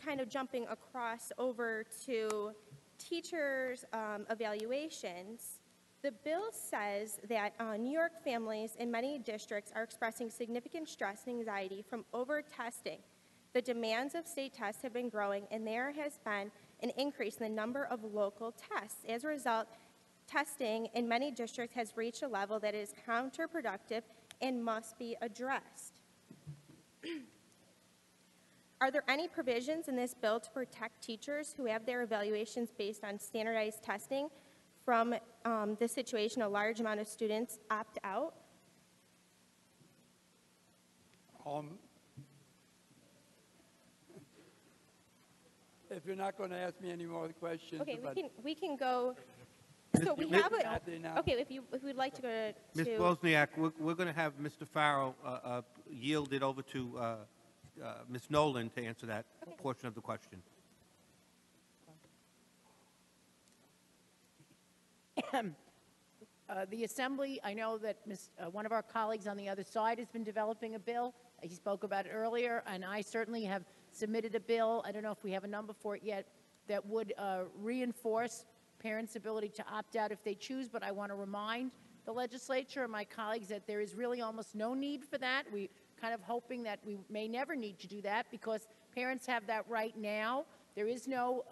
kind of jumping across over to teachers' evaluations, the bill says that New York families in many districts are expressing significant stress and anxiety from over-testing. The demands of state tests have been growing, and there has been an increase in the number of local tests. As a result, testing in many districts has reached a level that is counterproductive and must be addressed. Are there any provisions in this bill to protect teachers who have their evaluations based on standardized testing from the situation a large amount of students opt out? If you're not going to ask me any more questions. Okay, we can go. So we have a, okay, if we'd like to go to. Ms. Wozniak, we're going to have Mr. Farrell yield it over to Ms. Nolan to answer that portion of the question. The Assembly, I know that one of our colleagues on the other side has been developing a bill. He spoke about it earlier, and I certainly have submitted a bill, I don't know if we have a number for it yet, that would reinforce parents' ability to opt out if they choose, but I want to remind the legislature and my colleagues that there is really almost no need for that. We kind of hoping that we may never need to do that because parents have that right now. There is no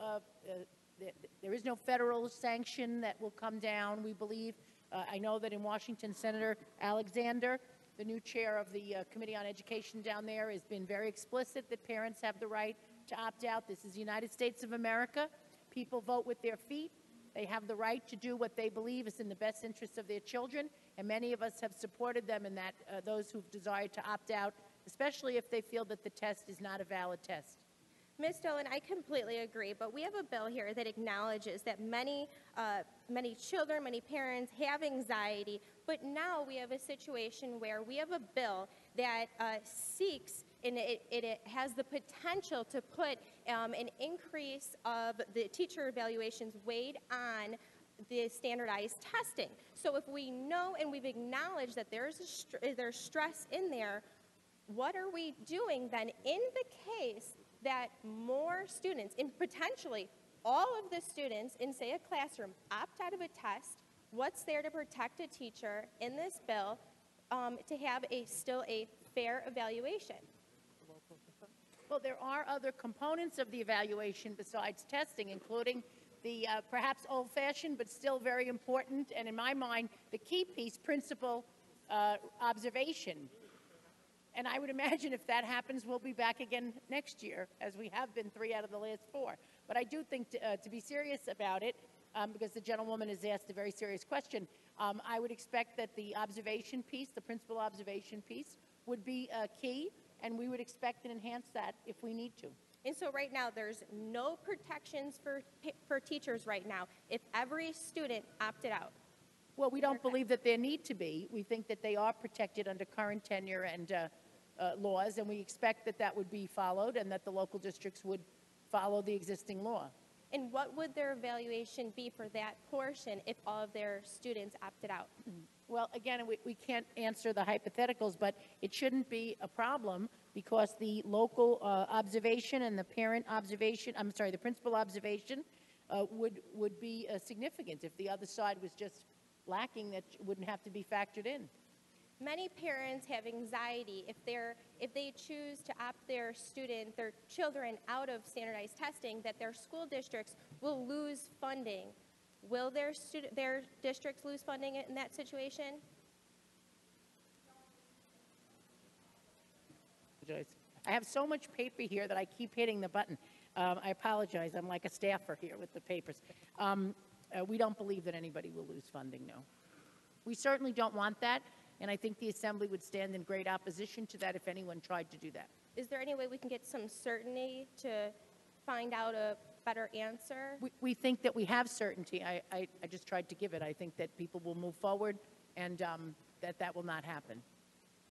federal sanction that will come down, we believe. I know that in Washington, Senator Alexander, the new chair of the Committee on Education down there, has been very explicit that parents have the right to opt out. This is the United States of America. People vote with their feet. They have the right to do what they believe is in the best interest of their children, and many of us have supported them in that, those who've desired to opt out, especially if they feel that the test is not a valid test. Ms. Nolan, I completely agree, but we have a bill here that acknowledges that many children, many parents have anxiety, but now we have a situation where we have a bill that seeks, and it has the potential to put an increase of the teacher evaluations weighed on the standardized testing. So if we know and we've acknowledged that there's stress in there, what are we doing then in the case that more students, and potentially all of the students in, say, a classroom, opt out of a test? What's there to protect a teacher in this bill to have still a fair evaluation? Well, there are other components of the evaluation besides testing, including the perhaps old-fashioned but still very important, and in my mind, the key piece, principal observation. And I would imagine if that happens, we'll be back again next year, as we have been 3 out of the last 4. But I do think to be serious about it, because the gentlewoman has asked a very serious question, I would expect that the observation piece, the principal observation piece, would be key, and we would expect and enhance that if we need to. And so right now, there's no protections for teachers right now if every student opted out. Well, we don't believe that there need to be. We think that they are protected under current tenure and laws, and we expect that that would be followed and that the local districts would follow the existing law. And what would their evaluation be for that portion if all of their students opted out? Well, again, we can't answer the hypotheticals, but it shouldn't be a problem because the local observation and the parent observation, the principal observation would be significant. If the other side was just lacking, that wouldn't have to be factored in. Many parents have anxiety if they choose to opt their children out of standardized testing, that their school districts will lose funding. Will their districts lose funding in that situation? I have so much paper here that I keep hitting the button. I apologize. I'm like a staffer here with the papers. We don't believe that anybody will lose funding, no. We certainly don't want that, and I think the Assembly would stand in great opposition to that if anyone tried to do that. Is there any way we can get some certainty to find out a better answer? We think that we have certainty. I just tried to give it. I think that people will move forward and that will not happen.